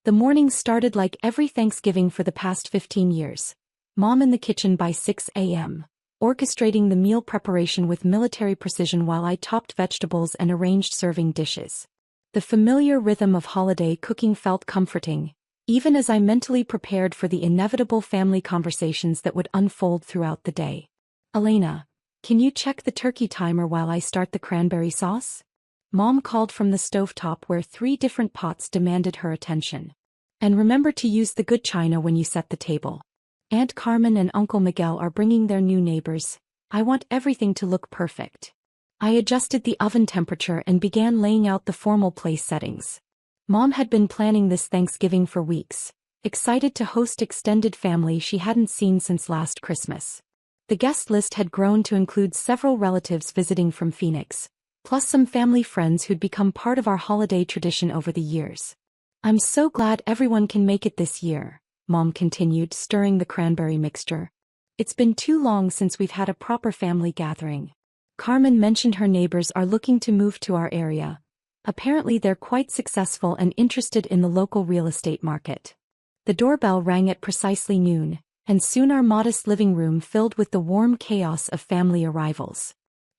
The morning started like every Thanksgiving for the past 15 years. Mom in the kitchen by 6 a.m., orchestrating the meal preparation with military precision while I chopped vegetables and arranged serving dishes. The familiar rhythm of holiday cooking felt comforting, even as I mentally prepared for the inevitable family conversations that would unfold throughout the day. "Elena, can you check the turkey timer while I start the cranberry sauce?" Mom called from the stovetop where 3 different pots demanded her attention. "And remember to use the good china when you set the table. Aunt Carmen and Uncle Miguel are bringing their new neighbors. I want everything to look perfect." I adjusted the oven temperature and began laying out the formal place settings. Mom had been planning this Thanksgiving for weeks, excited to host extended family she hadn't seen since last Christmas. The guest list had grown to include several relatives visiting from Phoenix, plus some family friends who'd become part of our holiday tradition over the years. "I'm so glad everyone can make it this year," Mom continued, stirring the cranberry mixture. "It's been too long since we've had a proper family gathering. Carmen mentioned her neighbors are looking to move to our area. Apparently they're quite successful and interested in the local real estate market." The doorbell rang at precisely noon, and soon our modest living room filled with the warm chaos of family arrivals.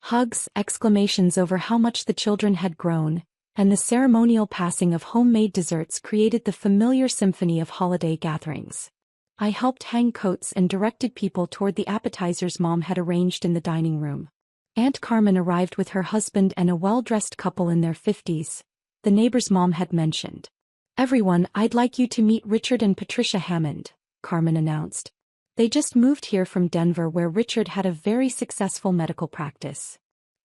Hugs, exclamations over how much the children had grown, and the ceremonial passing of homemade desserts created the familiar symphony of holiday gatherings. I helped hang coats and directed people toward the appetizers Mom had arranged in the dining room. Aunt Carmen arrived with her husband and a well-dressed couple in their 50s, the neighbor's mom had mentioned. "Everyone, I'd like you to meet Richard and Patricia Hammond," Carmen announced. They just moved here from Denver where Richard had a very successful medical practice.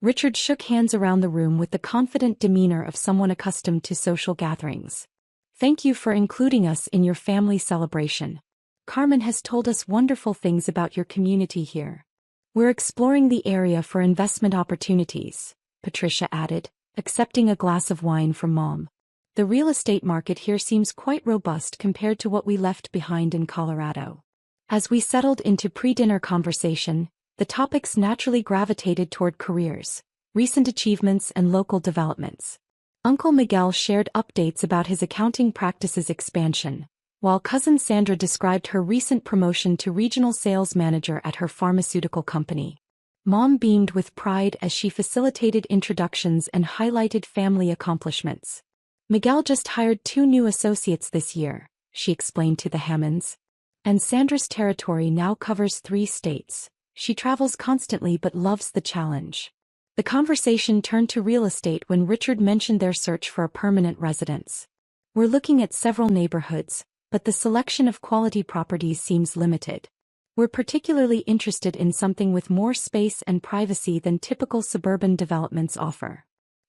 Richard shook hands around the room with the confident demeanor of someone accustomed to social gatherings. "Thank you for including us in your family celebration. Carmen has told us wonderful things about your community here. We're exploring the area for investment opportunities," Patricia added, accepting a glass of wine from Mom. "The real estate market here seems quite robust compared to what we left behind in Colorado." As we settled into pre-dinner conversation, the topics naturally gravitated toward careers, recent achievements and local developments. Uncle Miguel shared updates about his accounting practice's expansion, while cousin Sandra described her recent promotion to regional sales manager at her pharmaceutical company. Mom beamed with pride as she facilitated introductions and highlighted family accomplishments. "Miguel just hired 2 new associates this year," she explained to the Hammonds. "And Sandra's territory now covers 3 states. She travels constantly but loves the challenge." The conversation turned to real estate when Richard mentioned their search for a permanent residence. "We're looking at several neighborhoods, but the selection of quality properties seems limited. We're particularly interested in something with more space and privacy than typical suburban developments offer."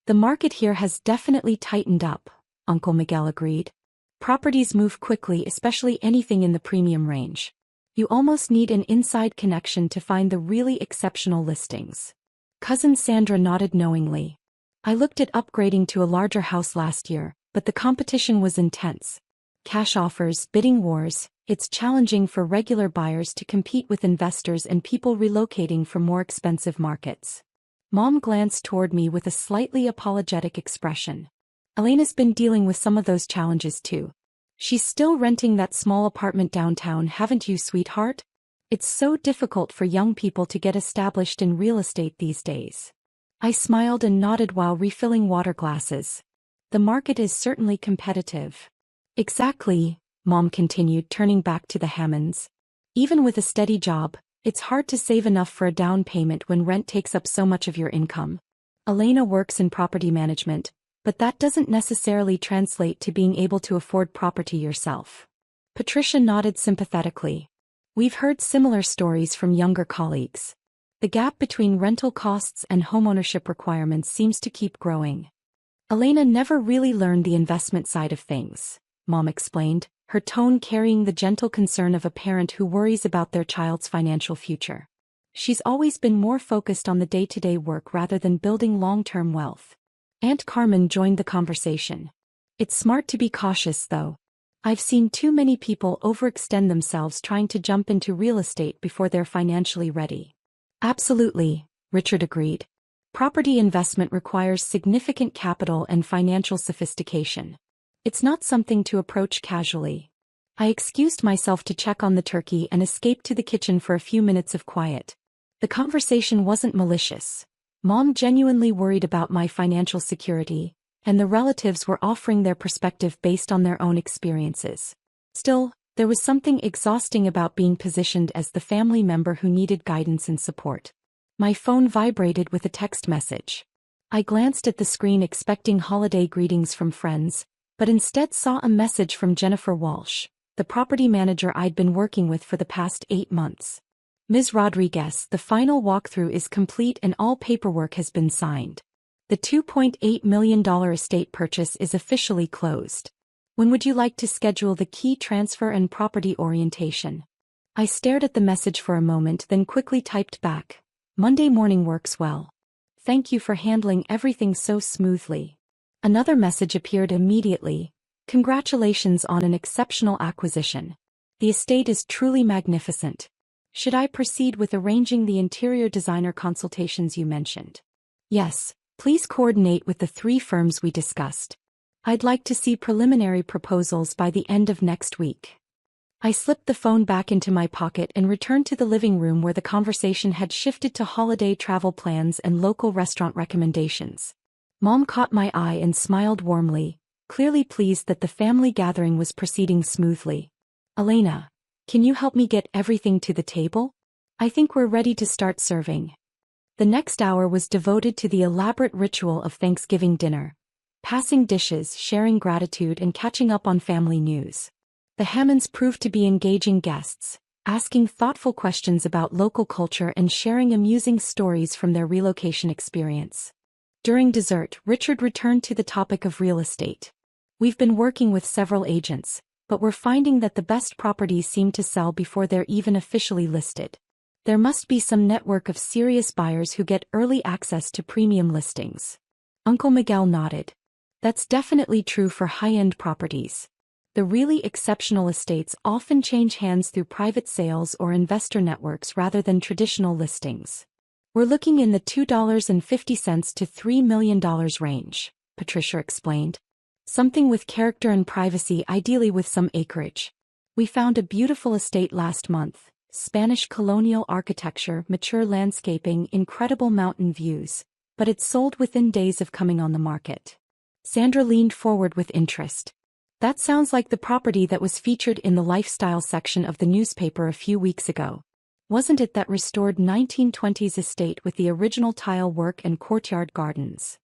"The market here has definitely tightened up," Uncle Miguel agreed. "Properties move quickly, especially anything in the premium range. You almost need an inside connection to find the really exceptional listings." Cousin Sandra nodded knowingly. "I looked at upgrading to a larger house last year, but the competition was intense. Cash offers, bidding wars, it's challenging for regular buyers to compete with investors and people relocating from more expensive markets." Mom glanced toward me with a slightly apologetic expression. "Elena's been dealing with some of those challenges too. She's still renting that small apartment downtown, haven't you, sweetheart? It's so difficult for young people to get established in real estate these days." I smiled and nodded while refilling water glasses. "The market is certainly competitive." "Exactly," Mom continued, turning back to the Hammonds. "Even with a steady job, it's hard to save enough for a down payment when rent takes up so much of your income. Elena works in property management, but that doesn't necessarily translate to being able to afford property yourself." Patricia nodded sympathetically. "We've heard similar stories from younger colleagues. The gap between rental costs and homeownership requirements seems to keep growing." "Elena never really learned the investment side of things," Mom explained, her tone carrying the gentle concern of a parent who worries about their child's financial future. "She's always been more focused on the day-to-day work rather than building long-term wealth." Aunt Carmen joined the conversation. "It's smart to be cautious though. I've seen too many people overextend themselves trying to jump into real estate before they're financially ready." "Absolutely," Richard agreed. "Property investment requires significant capital and financial sophistication. It's not something to approach casually. I excused myself to check on the turkey and escaped to the kitchen for a few minutes of quiet. The conversation wasn't malicious. Mom genuinely worried about my financial security, and the relatives were offering their perspective based on their own experiences. Still, there was something exhausting about being positioned as the family member who needed guidance and support. My phone vibrated with a text message. I glanced at the screen expecting holiday greetings from friends, but instead saw a message from Jennifer Walsh, the property manager I'd been working with for the past 8 months. Ms. Rodriguez, the final walkthrough is complete and all paperwork has been signed. The $2.8 million estate purchase is officially closed. When would you like to schedule the key transfer and property orientation? I stared at the message for a moment, then quickly typed back, Monday morning works well. Thank you for handling everything so smoothly. Another message appeared immediately. Congratulations on an exceptional acquisition. The estate is truly magnificent. Should I proceed with arranging the interior designer consultations you mentioned? Yes, please coordinate with the 3 firms we discussed. I'd like to see preliminary proposals by the end of next week. I slipped the phone back into my pocket and returned to the living room where the conversation had shifted to holiday travel plans and local restaurant recommendations. Mom caught my eye and smiled warmly, clearly pleased that the family gathering was proceeding smoothly. Elena, can you help me get everything to the table? I think we're ready to start serving. The next hour was devoted to the elaborate ritual of Thanksgiving dinner. Passing dishes, sharing gratitude and catching up on family news. The Hammonds proved to be engaging guests, asking thoughtful questions about local culture and sharing amusing stories from their relocation experience. During dessert, Richard returned to the topic of real estate. We've been working with several agents, but we're finding that the best properties seem to sell before they're even officially listed. There must be some network of serious buyers who get early access to premium listings. Uncle Miguel nodded. That's definitely true for high-end properties. The really exceptional estates often change hands through private sales or investor networks rather than traditional listings. We're looking in the $2.50 to $3 million range, Patricia explained. Something with character and privacy, ideally with some acreage. We found a beautiful estate last month, Spanish colonial architecture, mature landscaping, incredible mountain views, but it sold within days of coming on the market. Sandra leaned forward with interest. That sounds like the property that was featured in the lifestyle section of the newspaper a few weeks ago. Wasn't it that restored 1920s estate with the original tile work and courtyard gardens?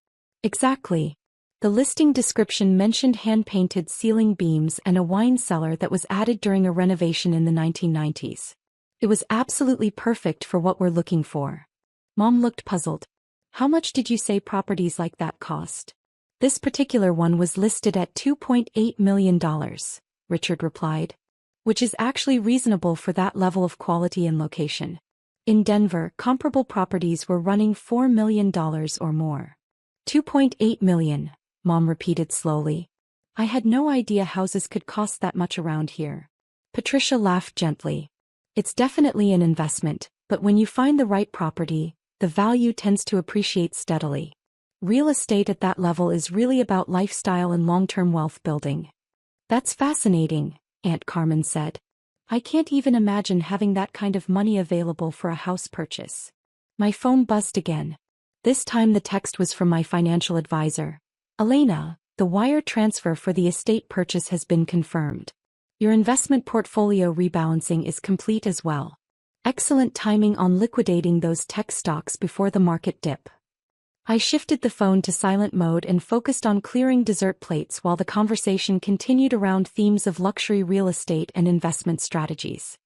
Exactly. The listing description mentioned hand-painted ceiling beams and a wine cellar that was added during a renovation in the 1990s. It was absolutely perfect for what we're looking for. Mom looked puzzled. How much did you say properties like that cost? This particular one was listed at $2.8 million, Richard replied. Which is actually reasonable for that level of quality and location. In Denver, comparable properties were running $4 million or more. $2.8 million, Mom repeated slowly. I had no idea houses could cost that much around here. Patricia laughed gently. It's definitely an investment, but when you find the right property, the value tends to appreciate steadily. Real estate at that level is really about lifestyle and long-term wealth building. That's fascinating, Aunt Carmen said. I can't even imagine having that kind of money available for a house purchase. My phone buzzed again. This time the text was from my financial advisor. Elena, the wire transfer for the estate purchase has been confirmed. Your investment portfolio rebalancing is complete as well. Excellent timing on liquidating those tech stocks before the market dip. I shifted the phone to silent mode and focused on clearing dessert plates while the conversation continued around themes of luxury real estate and investment strategies.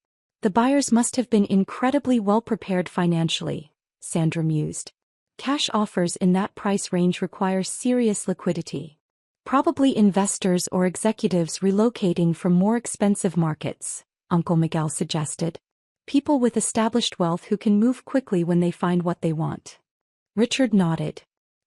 The buyers must have been incredibly well prepared financially, Sandra mused. Cash offers in that price range require serious liquidity. Probably investors or executives relocating from more expensive markets, Uncle Miguel suggested. People with established wealth who can move quickly when they find what they want. Richard nodded.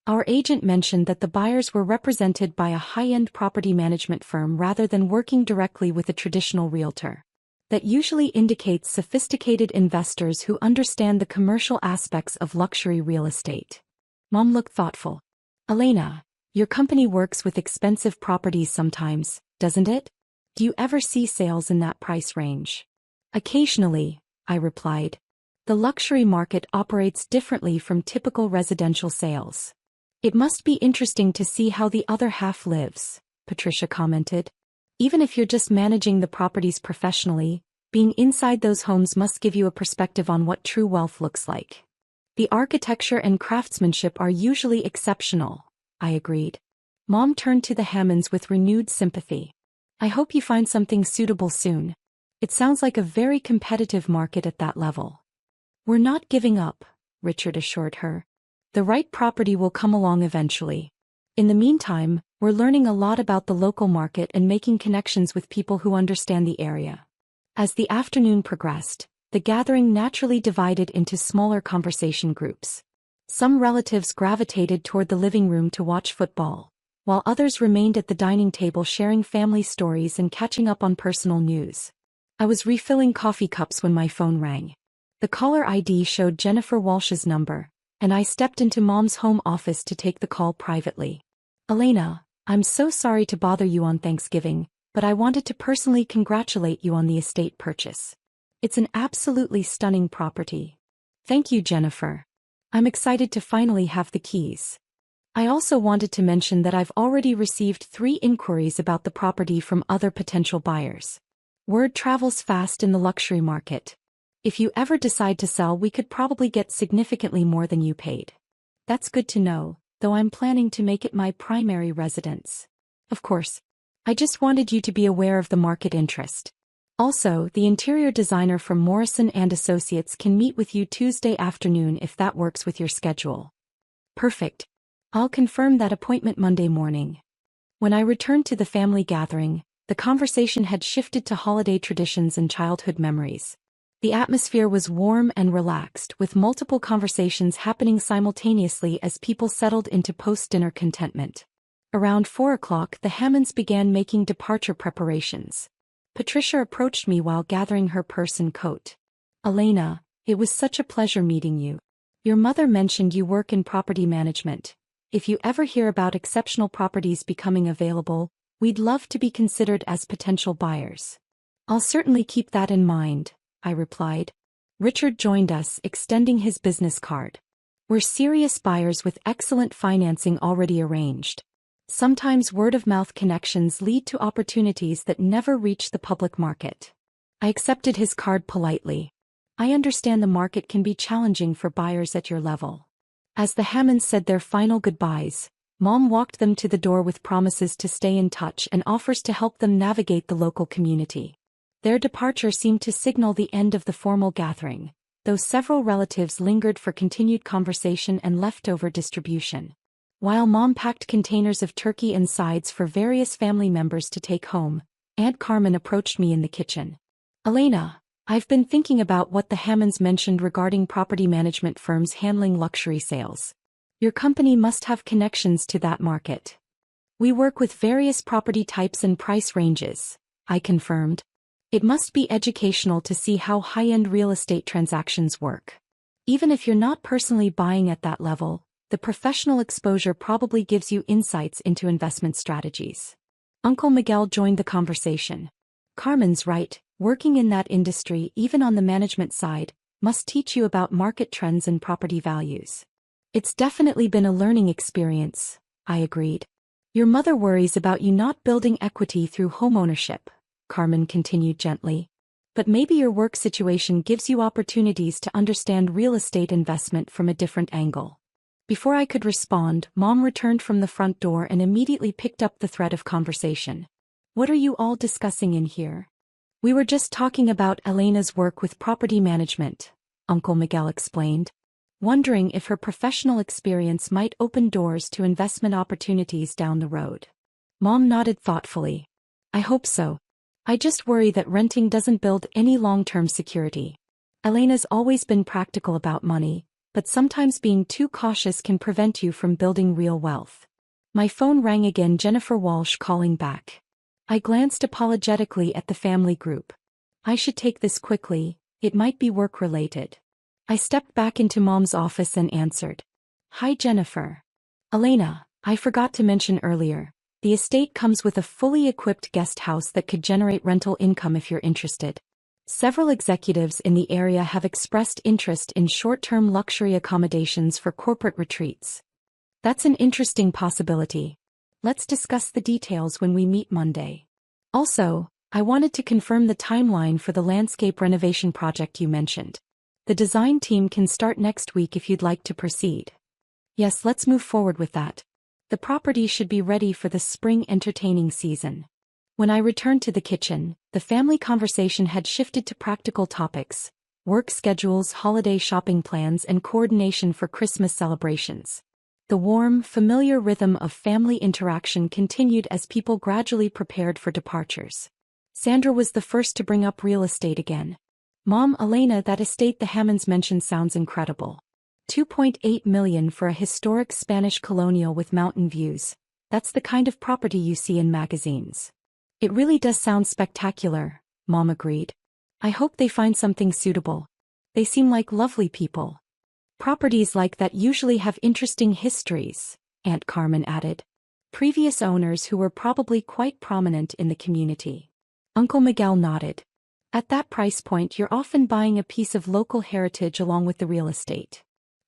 Our agent mentioned that the buyers were represented by a high-end property management firm rather than working directly with a traditional realtor. That usually indicates sophisticated investors who understand the commercial aspects of luxury real estate. Mom looked thoughtful. Elena, Your company works with expensive properties sometimes, doesn't it? Do you ever see sales in that price range? Occasionally, I replied. The luxury market operates differently from typical residential sales. It must be interesting to see how the other half lives, Patricia commented. Even if you're just managing the properties professionally, being inside those homes must give you a perspective on what true wealth looks like. The architecture and craftsmanship are usually exceptional, I agreed. Mom turned to the Hammonds with renewed sympathy. I hope you find something suitable soon. It sounds like a very competitive market at that level. We're not giving up, Richard assured her. The right property will come along eventually. In the meantime, we're learning a lot about the local market and making connections with people who understand the area. As the afternoon progressed, the gathering naturally divided into smaller conversation groups. Some relatives gravitated toward the living room to watch football, while others remained at the dining table sharing family stories and catching up on personal news. I was refilling coffee cups when my phone rang. The caller ID showed Jennifer Walsh's number, and I stepped into Mom's home office to take the call privately. Elena, I'm so sorry to bother you on Thanksgiving, but I wanted to personally congratulate you on the estate purchase. It's an absolutely stunning property. Thank you, Jennifer. I'm excited to finally have the keys. I also wanted to mention that I've already received 3 inquiries about the property from other potential buyers. Word travels fast in the luxury market. If you ever decide to sell, we could probably get significantly more than you paid. That's good to know, though I'm planning to make it my primary residence. Of course. I just wanted you to be aware of the market interest. Also, the interior designer from Morrison & Associates can meet with you Tuesday afternoon if that works with your schedule. Perfect. I'll confirm that appointment Monday morning. When I returned to the family gathering, the conversation had shifted to holiday traditions and childhood memories. The atmosphere was warm and relaxed, with multiple conversations happening simultaneously as people settled into post-dinner contentment. Around 4 o'clock, the Hammonds began making departure preparations. Patricia approached me while gathering her purse and coat. Elena, it was such a pleasure meeting you. Your mother mentioned you work in property management. If you ever hear about exceptional properties becoming available, we'd love to be considered as potential buyers. I'll certainly keep that in mind, I replied. Richard joined us, extending his business card. We're serious buyers with excellent financing already arranged. Sometimes word-of-mouth connections lead to opportunities that never reach the public market. I accepted his card politely. I understand the market can be challenging for buyers at your level. As the Hammonds said their final goodbyes, Mom walked them to the door with promises to stay in touch and offers to help them navigate the local community. Their departure seemed to signal the end of the formal gathering, though several relatives lingered for continued conversation and leftover distribution. While Mom packed containers of turkey and sides for various family members to take home, Aunt Carmen approached me in the kitchen. Elena, I've been thinking about what the Hammonds mentioned regarding property management firms handling luxury sales. Your company must have connections to that market. We work with various property types and price ranges, I confirmed. It must be educational to see how high-end real estate transactions work. Even if you're not personally buying at that level, the professional exposure probably gives you insights into investment strategies. Uncle Miguel joined the conversation. Carmen's right, working in that industry, even on the management side, must teach you about market trends and property values. It's definitely been a learning experience, I agreed. Your mother worries about you not building equity through homeownership, Carmen continued gently. But maybe your work situation gives you opportunities to understand real estate investment from a different angle. Before I could respond, Mom returned from the front door and immediately picked up the thread of conversation. What are you all discussing in here? We were just talking about Elena's work with property management, Uncle Miguel explained, wondering if her professional experience might open doors to investment opportunities down the road. Mom nodded thoughtfully. I hope so. I just worry that renting doesn't build any long-term security. Elena's always been practical about money, but sometimes being too cautious can prevent you from building real wealth. My phone rang again, Jennifer Walsh calling back. I glanced apologetically at the family group. I should take this quickly, it might be work-related. I stepped back into Mom's office and answered. Hi Jennifer. Elena, I forgot to mention earlier, the estate comes with a fully equipped guest house that could generate rental income if you're interested. Several executives in the area have expressed interest in short-term luxury accommodations for corporate retreats. That's an interesting possibility. Let's discuss the details when we meet Monday. Also, I wanted to confirm the timeline for the landscape renovation project you mentioned. The design team can start next week if you'd like to proceed. Yes, let's move forward with that. The property should be ready for the spring entertaining season. When I returned to the kitchen, the family conversation had shifted to practical topics: work schedules, holiday shopping plans, and coordination for Christmas celebrations. The warm, familiar rhythm of family interaction continued as people gradually prepared for departures. Sandra was the first to bring up real estate again. Mom, Elena, that estate the Hammonds mentioned sounds incredible. $2.8 million for a historic Spanish colonial with mountain views. That's the kind of property you see in magazines. It really does sound spectacular, Mom agreed. I hope they find something suitable. They seem like lovely people. Properties like that usually have interesting histories, Aunt Carmen added. Previous owners who were probably quite prominent in the community. Uncle Miguel nodded. At that price point, you're often buying a piece of local heritage along with the real estate.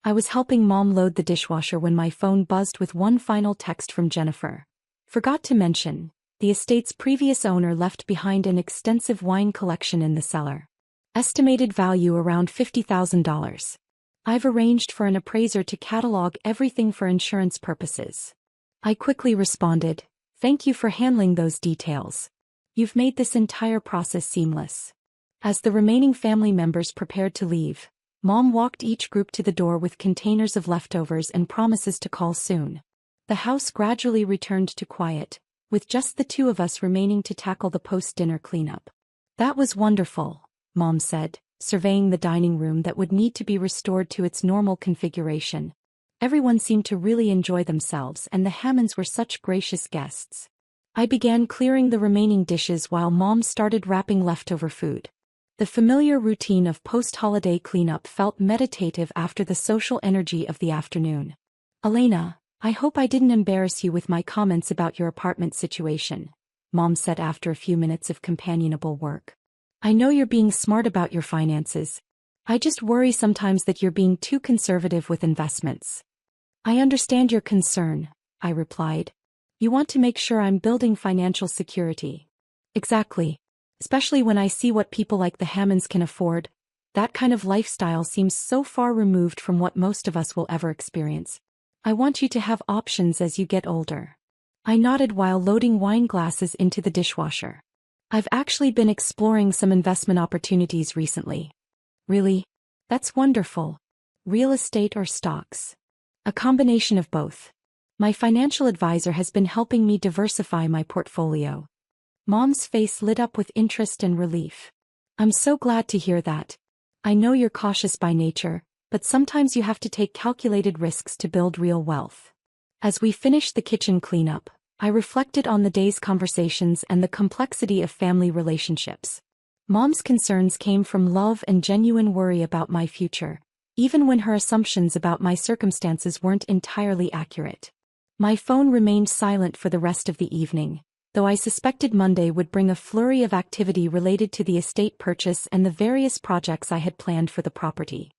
I was helping Mom load the dishwasher when my phone buzzed with one final text from Jennifer. Forgot to mention, the estate's previous owner left behind an extensive wine collection in the cellar. Estimated value around $50,000. I've arranged for an appraiser to catalog everything for insurance purposes. I quickly responded, thank you for handling those details. You've made this entire process seamless. As the remaining family members prepared to leave, Mom walked each group to the door with containers of leftovers and promises to call soon. The house gradually returned to quiet, with just the two of us remaining to tackle the post-dinner cleanup. That was wonderful, Mom said, surveying the dining room that would need to be restored to its normal configuration. Everyone seemed to really enjoy themselves, and the Hammonds were such gracious guests. I began clearing the remaining dishes while Mom started wrapping leftover food. The familiar routine of post-holiday cleanup felt meditative after the social energy of the afternoon. Elena, I hope I didn't embarrass you with my comments about your apartment situation, Mom said after a few minutes of companionable work. I know you're being smart about your finances. I just worry sometimes that you're being too conservative with investments. I understand your concern, I replied. You want to make sure I'm building financial security. Exactly. Especially when I see what people like the Hammonds can afford. That kind of lifestyle seems so far removed from what most of us will ever experience. I want you to have options as you get older. I nodded while loading wine glasses into the dishwasher. I've actually been exploring some investment opportunities recently. Really? That's wonderful. Real estate or stocks? A combination of both. My financial advisor has been helping me diversify my portfolio. Mom's face lit up with interest and relief. I'm so glad to hear that. I know you're cautious by nature, but sometimes you have to take calculated risks to build real wealth. As we finished the kitchen cleanup, I reflected on the day's conversations and the complexity of family relationships. Mom's concerns came from love and genuine worry about my future, even when her assumptions about my circumstances weren't entirely accurate. My phone remained silent for the rest of the evening, though I suspected Monday would bring a flurry of activity related to the estate purchase and the various projects I had planned for the property.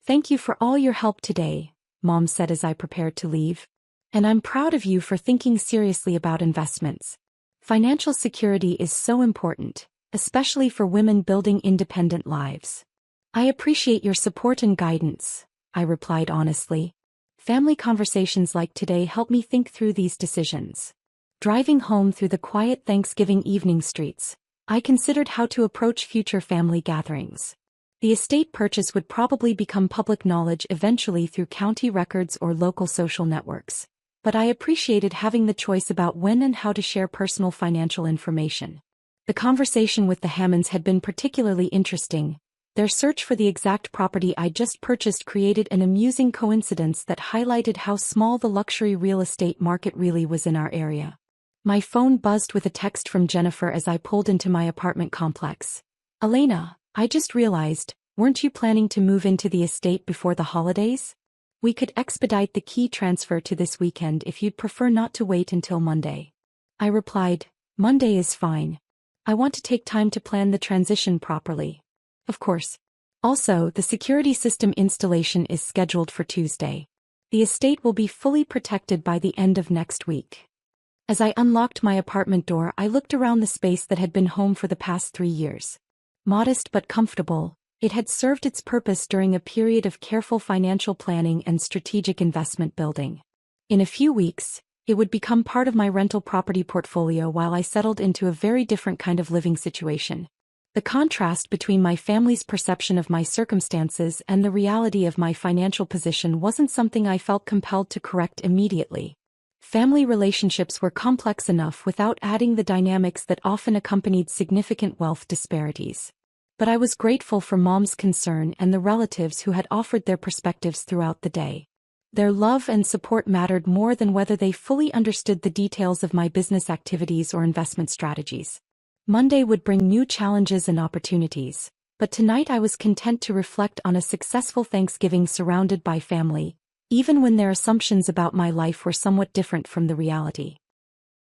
Thank you for all your help today, Mom said as I prepared to leave. And I'm proud of you for thinking seriously about investments. Financial security is so important, especially for women building independent lives. I appreciate your support and guidance, I replied honestly. Family conversations like today help me think through these decisions. Driving home through the quiet Thanksgiving evening streets, I considered how to approach future family gatherings. The estate purchase would probably become public knowledge eventually through county records or local social networks. But I appreciated having the choice about when and how to share personal financial information. The conversation with the Hammonds had been particularly interesting. Their search for the exact property I just purchased created an amusing coincidence that highlighted how small the luxury real estate market really was in our area. My phone buzzed with a text from Jennifer as I pulled into my apartment complex. Elena, I just realized, weren't you planning to move into the estate before the holidays? We could expedite the key transfer to this weekend if you'd prefer not to wait until Monday. I replied, Monday is fine. I want to take time to plan the transition properly. Of course. Also, the security system installation is scheduled for Tuesday. The estate will be fully protected by the end of next week. As I unlocked my apartment door, I looked around the space that had been home for the past 3 years. Modest but comfortable, it had served its purpose during a period of careful financial planning and strategic investment building. In a few weeks, it would become part of my rental property portfolio while I settled into a very different kind of living situation. The contrast between my family's perception of my circumstances and the reality of my financial position wasn't something I felt compelled to correct immediately. Family relationships were complex enough without adding the dynamics that often accompanied significant wealth disparities. But I was grateful for Mom's concern and the relatives who had offered their perspectives throughout the day. Their love and support mattered more than whether they fully understood the details of my business activities or investment strategies. Monday would bring new challenges and opportunities, but tonight I was content to reflect on a successful Thanksgiving surrounded by family, even when their assumptions about my life were somewhat different from the reality.